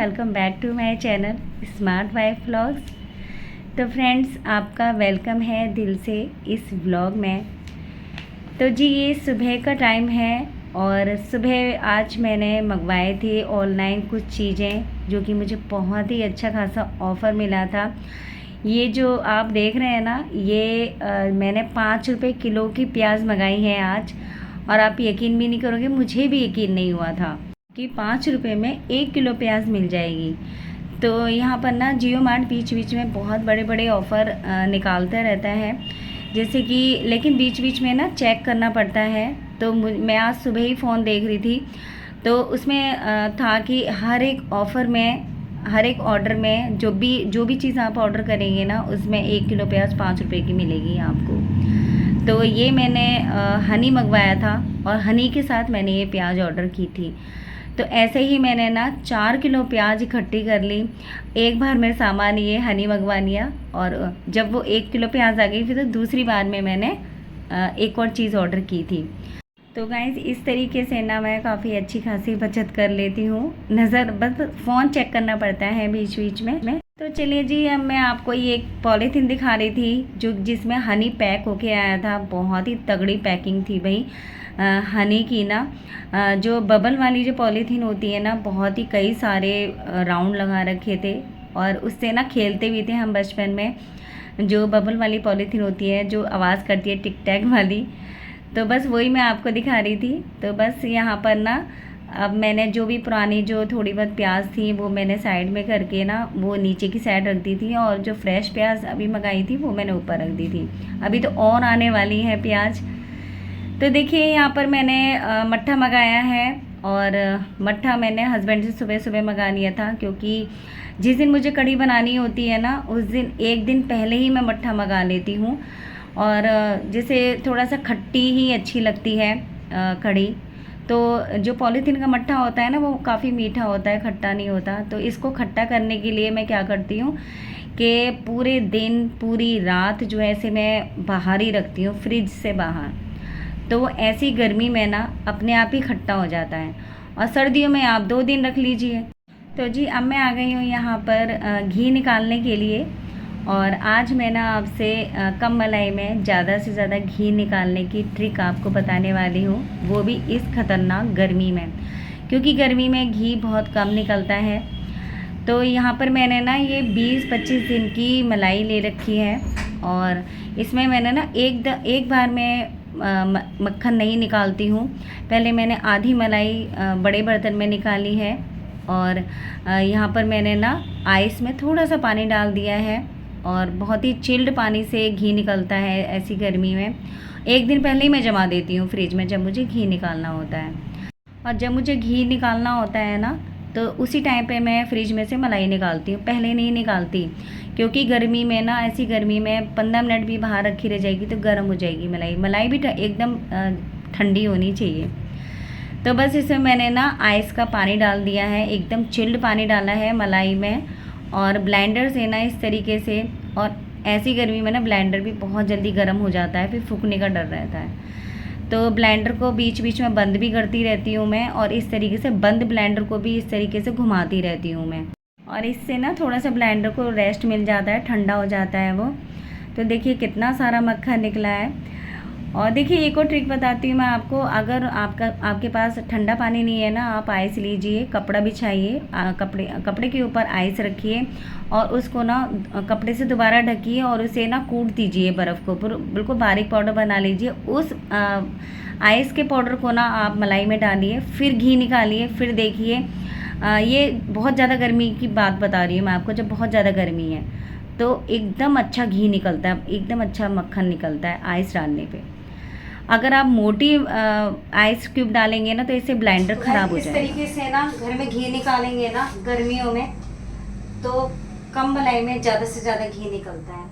Welcome back to my channel smart wife vlogs. तो friends, आपका welcome है दिल से इस व्लॉग में। तो जी, ये सुबह का टाइम है और सुबह आज मैंने मंगवाए थे ऑनलाइन कुछ चीज़ें जो कि मुझे बहुत ही अच्छा खासा ऑफ़र मिला था। ये जो आप देख रहे हैं ना, ये मैंने 5 रुपये किलो की प्याज मंगाई है आज। और आप यकीन भी नहीं करोगे, मुझे भी यकीन नहीं हुआ था कि 5 रुपये में 1 किलो प्याज मिल जाएगी। तो यहाँ पर ना जियो मार्ट बीच बीच में बहुत बड़े बड़े ऑफ़र निकालता रहता है, जैसे कि लेकिन बीच बीच में ना चेक करना पड़ता है। तो मैं आज सुबह ही फ़ोन देख रही थी, तो उसमें था कि हर एक ऑफ़र में, हर एक ऑर्डर में जो भी चीज़ आप ऑर्डर करेंगे ना, उसमें 1 किलो प्याज 5 रुपये की मिलेगी आपको। तो ये मैंने हनी मंगवाया था और हनी के साथ मैंने ये प्याज ऑर्डर की थी। तो ऐसे ही मैंने ना 4 किलो प्याज इकट्ठी कर ली। एक बार में सामान ये हनी मंगवा लिया और जब वो 1 किलो प्याज आ गई, फिर तो दूसरी बार में मैंने एक और चीज़ ऑर्डर की थी। तो गाइज़, इस तरीके से ना मैं काफ़ी अच्छी खासी बचत कर लेती हूँ। नज़र बस फ़ोन चेक करना पड़ता है बीच बीच में। तो चलिए जी, अब मैं आपको ये एक पॉलीथीन दिखा रही थी जिसमें हनी पैक होके आया था। बहुत ही तगड़ी पैकिंग थी भाई हनी की ना। जो बबल वाली जो पॉलीथीन होती है ना, बहुत ही कई सारे राउंड लगा रखे थे और उससे ना खेलते भी थे हम बचपन में। जो बबल वाली पॉलीथीन होती है, जो आवाज़ करती है टिक टैक वाली, तो बस वही मैं आपको दिखा रही थी। तो बस यहाँ पर ना अब मैंने जो भी पुरानी जो थोड़ी बहुत प्याज थी वो मैंने साइड में करके ना वो नीचे की साइड रख दी थी, और जो फ्रेश प्याज अभी मंगाई थी वो मैंने ऊपर रख दी थी। अभी तो और आने वाली है प्याज। तो देखिए, यहाँ पर मैंने मट्ठा मंगाया है और मट्ठा मैंने हस्बैंड से सुबह सुबह मंगा लिया था, क्योंकि जिस दिन मुझे कढ़ी बनानी होती है ना, उस दिन एक दिन पहले ही मैं मट्ठा मंगा लेती हूँ। और जैसे थोड़ा सा खट्टी ही अच्छी लगती है कढ़ी। तो जो पॉलीथीन का मट्ठा होता है ना, वो काफ़ी मीठा होता है, खट्टा नहीं होता। तो इसको खट्टा करने के लिए मैं क्या करती हूँ कि पूरे दिन पूरी रात जो है इसे मैं बाहर ही रखती हूँ, फ्रिज से बाहर। तो वो ऐसी गर्मी में ना अपने आप ही खट्टा हो जाता है। और सर्दियों में आप 2 दिन रख लीजिए। तो जी, अब मैं आ गई हूँ यहाँ पर घी निकालने के लिए। और आज मैं ना आपसे कम मलाई में ज़्यादा से ज़्यादा घी निकालने की ट्रिक आपको बताने वाली हूँ, वो भी इस खतरनाक गर्मी में, क्योंकि गर्मी में घी बहुत कम निकलता है। तो यहाँ पर मैंने ना ये 20-25 दिन की मलाई ले रखी है और इसमें मैंने ना एक बार में मक्खन नहीं निकालती हूँ। पहले मैंने आधी मलाई बड़े बर्तन में निकाली है और यहाँ पर मैंने ना आइस में थोड़ा सा पानी डाल दिया है और बहुत ही चिल्ड पानी से घी निकलता है ऐसी गर्मी में। एक दिन पहले ही मैं जमा देती हूँ फ्रिज में, जब मुझे घी निकालना होता है। और जब मुझे घी निकालना होता है ना, तो उसी टाइम पे मैं फ्रिज में से मलाई निकालती हूँ, पहले नहीं निकालती। क्योंकि गर्मी में ना, ऐसी गर्मी में 15 मिनट भी बाहर रखी रह जाएगी तो गर्म हो जाएगी मलाई भी एकदम ठंडी होनी चाहिए। तो बस इसमें मैंने ना आइस का पानी डाल दिया है, एकदम चिल्ड पानी डाला है मलाई में। और ब्लेंडर से ना इस तरीके से, और ऐसी गर्मी में ना ब्लेंडर भी बहुत जल्दी गर्म हो जाता है, फिर फूकने का डर रहता है। तो ब्लेंडर को बीच बीच में बंद भी करती रहती हूँ मैं, और इस तरीके से बंद ब्लेंडर को भी इस तरीके से घुमाती रहती हूँ मैं। और इससे ना थोड़ा सा ब्लेंडर को रेस्ट मिल जाता है, ठंडा हो जाता है वो। तो देखिए कितना सारा मक्खन निकला है। और देखिए, एक और ट्रिक बताती हूँ मैं आपको। अगर आपके पास ठंडा पानी नहीं है ना, आप आइस लीजिए, कपड़ा बिछाइए, कपड़े के ऊपर आइस रखिए और उसको ना कपड़े से दोबारा ढकिए और उसे ना कूट दीजिए, बर्फ़ को बिल्कुल बारीक पाउडर बना लीजिए। उस आइस के पाउडर को ना आप मलाई में डालिए, फिर घी निकालिए, फिर देखिए। ये बहुत ज़्यादा गर्मी की बात बता रही हूँ मैं आपको। जब बहुत ज़्यादा गर्मी है तो एकदम अच्छा घी निकलता है, एकदम अच्छा मक्खन निकलता है आइस डालने पे। अगर आप मोटी आइस क्यूब डालेंगे ना, तो इससे ब्लेंडर ख़राब हो जाएगा। इस तरीके से ना घर में घी निकालेंगे ना गर्मियों में, तो कम मलाई में ज़्यादा से ज़्यादा घी निकलता है।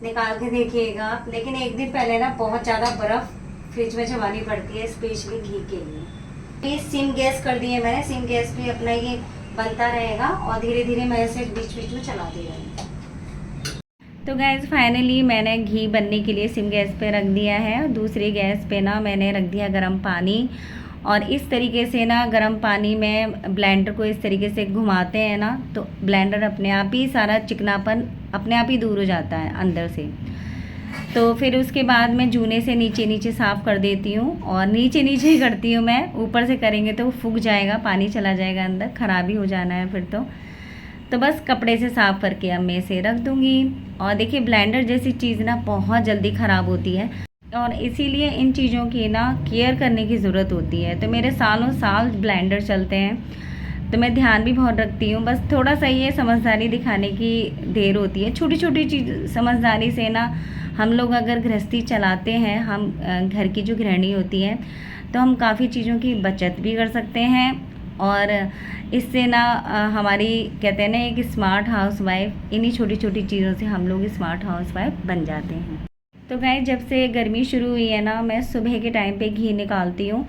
निकाल के देखिएगा आप। लेकिन एक दिन पहले ना बहुत ज़्यादा बर्फ़ फ्रिज में जमानी पड़ती है, स्पेशली घी के लिए। ये सिम गैस कर दी है मैंने। सिम गैस पे अपना ये बनता रहेगा और धीरे धीरे मैं इसे बीच बीच में चलाती रहूँगी। तो गैस, फाइनली मैंने घी बनने के लिए सिम गैस पे रख दिया है। दूसरी गैस पे ना मैंने रख दिया गर्म पानी, और इस तरीके से ना गर्म पानी में ब्लेंडर को इस तरीके से घुमाते हैं ना, तो ब्लेंडर अपने आप ही सारा चिकनापन अपने आप ही दूर हो जाता है अंदर से। तो फिर उसके बाद मैं जूने से नीचे नीचे साफ़ कर देती हूँ, और नीचे नीचे ही करती हूँ मैं, ऊपर से करेंगे तो वो फूक जाएगा, पानी चला जाएगा अंदर, ख़राब ही हो जाना है फिर तो बस कपड़े से साफ़ करके अब मैं इसे रख दूँगी। और देखिए ब्लेंडर जैसी चीज़ ना बहुत जल्दी ख़राब होती है, और इसीलिए इन चीज़ों की ना केयर करने की ज़रूरत होती है। तो मेरे सालों साल ब्लेंडर चलते हैं, तो मैं ध्यान भी बहुत रखती हूँ। बस थोड़ा सा ये समझदारी दिखाने की देर होती है। छोटी छोटी चीज़ समझदारी से ना हम लोग अगर गृहस्थी चलाते हैं, हम घर की जो गृहिणी होती हैं, तो हम काफ़ी चीज़ों की बचत भी कर सकते हैं। और इससे ना हमारी कहते हैं ना एक स्मार्ट हाउसवाइफ, इन्हीं छोटी छोटी चीज़ों से हम लोग स्मार्ट हाउसवाइफ बन जाते हैं। तो गाइस जब से गर्मी शुरू हुई है ना, मैं सुबह के टाइम पे घी निकालती हूँ।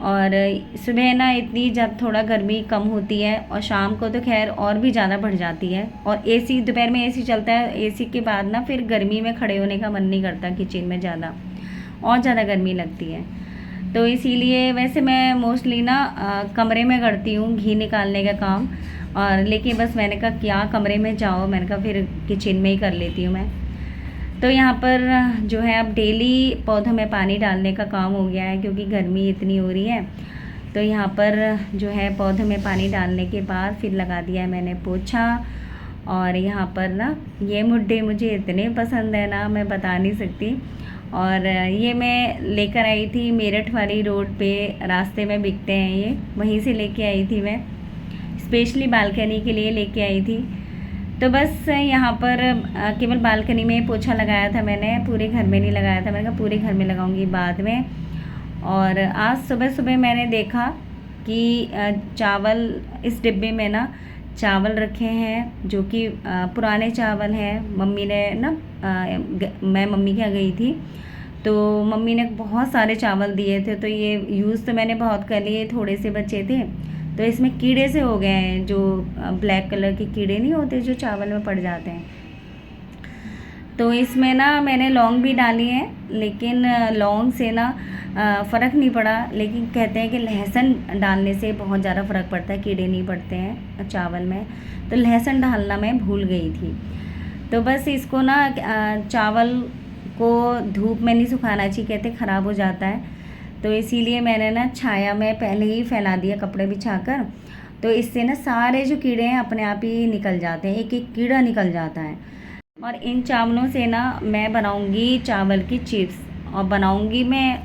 और सुबह ना इतनी जब थोड़ा गर्मी कम होती है, और शाम को तो खैर और भी ज़्यादा बढ़ जाती है। और एसी दोपहर में एसी चलता है, एसी के बाद ना फिर गर्मी में खड़े होने का मन नहीं करता किचन में, ज़्यादा और ज़्यादा गर्मी लगती है। तो इसीलिए वैसे मैं मोस्टली ना कमरे में करती हूँ घी निकालने का काम। और लेकिन बस मैंने कहा क्या कमरे में जाओ, मैंने कहा फिर किचन में ही कर लेती हूँ मैं। तो यहाँ पर जो है अब डेली पौधों में पानी डालने का काम हो गया है, क्योंकि गर्मी इतनी हो रही है। तो यहाँ पर जो है पौधों में पानी डालने के बाद फिर लगा दिया है मैंने पोछा। और यहाँ पर ना ये मुड्डे मुझे इतने पसंद है ना, मैं बता नहीं सकती। और ये मैं लेकर आई थी मेरठ वाली रोड पे, रास्ते में बिकते हैं ये, वहीं से लेके आई थी मैं, स्पेशली बालकनी के लिए लेके आई थी। तो बस यहाँ पर केवल बालकनी में पोछा लगाया था मैंने, पूरे घर में नहीं लगाया था। मैंने कहा पूरे घर में लगाऊंगी बाद में। और आज सुबह सुबह मैंने देखा कि चावल इस डिब्बे में ना चावल रखे हैं, जो कि पुराने चावल हैं। मम्मी ने ना मैं मम्मी के यहाँ गई थी, तो मम्मी ने बहुत सारे चावल दिए थे। तो ये यूज़ तो मैंने बहुत कर लिए, थोड़े से बचे थे। तो इसमें कीड़े से हो गए हैं, जो ब्लैक कलर के कीड़े नहीं होते जो चावल में पड़ जाते हैं। तो इसमें ना मैंने लौंग भी डाली है, लेकिन लौंग से ना फ़र्क नहीं पड़ा। लेकिन कहते हैं कि लहसुन डालने से बहुत ज़्यादा फ़र्क पड़ता है, कीड़े नहीं पड़ते हैं चावल में। तो लहसुन डालना मैं भूल गई थी। तो बस इसको ना चावल को धूप में नहीं सुखाना चाहिए, कहते ख़राब हो जाता है। तो इसीलिए मैंने ना छाया में पहले ही फैला दिया कपड़े बिछाकर। तो इससे ना सारे जो कीड़े हैं अपने आप ही निकल जाते हैं, एक एक कीड़ा निकल जाता है। और इन चावलों से ना मैं बनाऊंगी चावल की चिप्स, और बनाऊंगी मैं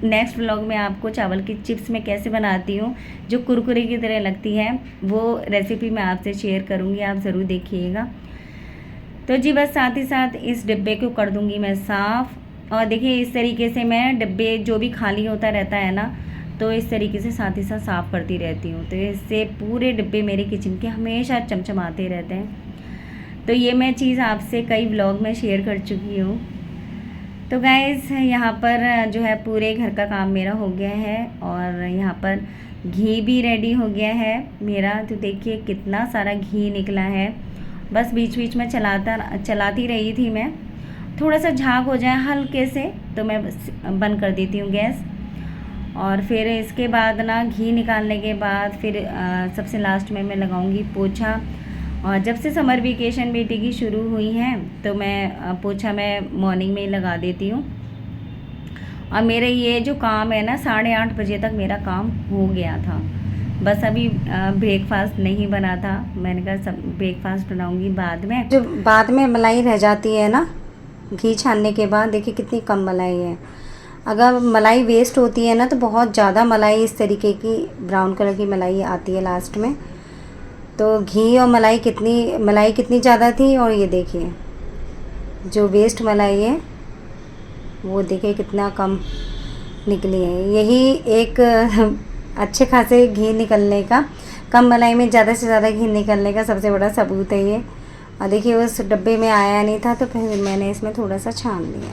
नेक्स्ट व्लॉग में आपको चावल की चिप्स मैं कैसे बनाती हूँ, जो कुरकुरे की तरह लगती है, वो रेसिपी मैं आपसे शेयर करूँगी, आप ज़रूर देखिएगा। तो जी बस साथ ही साथ इस डिब्बे को कर दूँगी मैं साफ़। और देखिए इस तरीके से मैं डिब्बे जो भी खाली होता रहता है ना, तो इस तरीके से साथ ही साथ साफ़ करती रहती हूँ। तो इससे पूरे डिब्बे मेरे किचन के हमेशा चमचमाते रहते हैं। तो ये मैं चीज़ आपसे कई व्लॉग में शेयर कर चुकी हूँ। तो गाइज़ यहाँ पर जो है पूरे घर का काम मेरा हो गया है, और यहाँ पर घी भी रेडी हो गया है मेरा। तो देखिए कितना सारा घी निकला है। बस बीच बीच में चलाती रही थी मैं, थोड़ा सा झाग हो जाए हल्के से तो मैं बंद कर देती हूँ गैस। और फिर इसके बाद ना घी निकालने के बाद फिर सबसे लास्ट में मैं लगाऊंगी पोछा। और जब से समर वेकेशन बेटी की शुरू हुई है, तो मैं पोछा मैं मॉर्निंग में ही लगा देती हूँ। और मेरे ये जो काम है ना 8:30 बजे तक मेरा काम हो गया था। बस अभी ब्रेकफास्ट नहीं बना था, मैंने कहा सब ब्रेकफास्ट बनाऊंगी बाद में। जो बाद में मलाई रह जाती है ना घी छानने के बाद, देखिए कितनी कम मलाई है। अगर मलाई वेस्ट होती है ना, तो बहुत ज़्यादा मलाई इस तरीके की ब्राउन कलर की मलाई आती है लास्ट में। तो घी और मलाई कितनी ज़्यादा थी, और ये देखिए जो वेस्ट मलाई है वो देखिए कितना कम निकली है। यही एक अच्छे खासे घी निकलने का, कम मलाई में ज़्यादा से ज़्यादा घी निकलने का सबसे बड़ा सबूत है ये। और देखिए उस डब्बे में आया नहीं था, तो फिर मैंने इसमें थोड़ा सा छान लिया।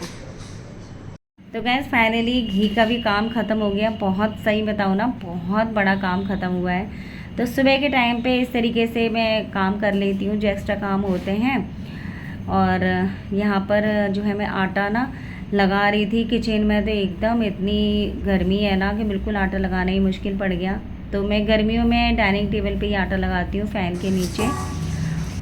तो गैस फाइनली घी का भी काम ख़त्म हो गया। बहुत सही बताऊँ ना, बहुत बड़ा काम ख़त्म हुआ है। तो सुबह के टाइम पे इस तरीके से मैं काम कर लेती हूँ जो एक्स्ट्रा काम होते हैं। और यहाँ पर जो है मैं आटा ना लगा रही थी किचन में, तो एकदम इतनी गर्मी है ना कि बिल्कुल आटा लगाना ही मुश्किल पड़ गया। तो मैं गर्मियों में डाइनिंग टेबल पे ही आटा लगाती हूँ फ़ैन के नीचे।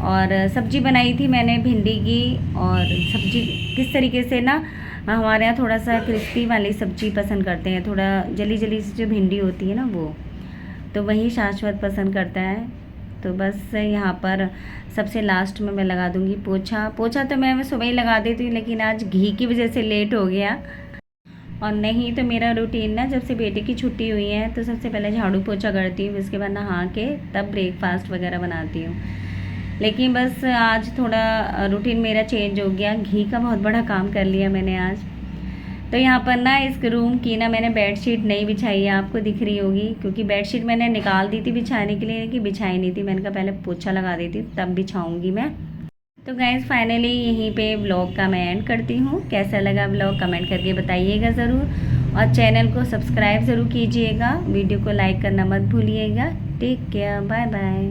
और सब्ज़ी बनाई थी मैंने भिंडी की। और सब्ज़ी किस तरीके से ना, हमारे यहाँ थोड़ा सा क्रिस्पी वाली सब्ज़ी पसंद करते हैं, थोड़ा जली जली सी जो भिंडी होती है ना वो, तो वही शाश्वत पसंद करता है। तो बस यहाँ पर सबसे लास्ट में मैं लगा दूँगी पोछा। पोछा तो मैं सुबह ही लगा देती हूँ, लेकिन आज घी की वजह से लेट हो गया। और नहीं तो मेरा रूटीन ना, जब से बेटे की छुट्टी हुई है तो सबसे पहले झाड़ू पोछा करती हूँ, उसके बाद नहा के तब ब्रेकफास्ट वगैरह बनाती हूँ। लेकिन बस आज थोड़ा रूटीन मेरा चेंज हो गया, घी का बहुत बड़ा काम कर लिया मैंने आज। तो यहाँ पर ना इस रूम की ना मैंने बेडशीट नहीं बिछाई है, आपको दिख रही होगी, क्योंकि बेडशीट मैंने निकाल दी थी बिछाने के लिए, कि बिछाई नहीं थी। मैंने कहा पहले पोछा लगा देती तब बिछाऊँगी मैं। तो गाइज़ फाइनली यहीं पे व्लॉग का मैं एंड करती हूँ। कैसा लगा व्लॉग कमेंट करके बताइएगा ज़रूर, और चैनल को सब्सक्राइब ज़रूर कीजिएगा, वीडियो को लाइक करना मत भूलिएगा। Take care, bye bye.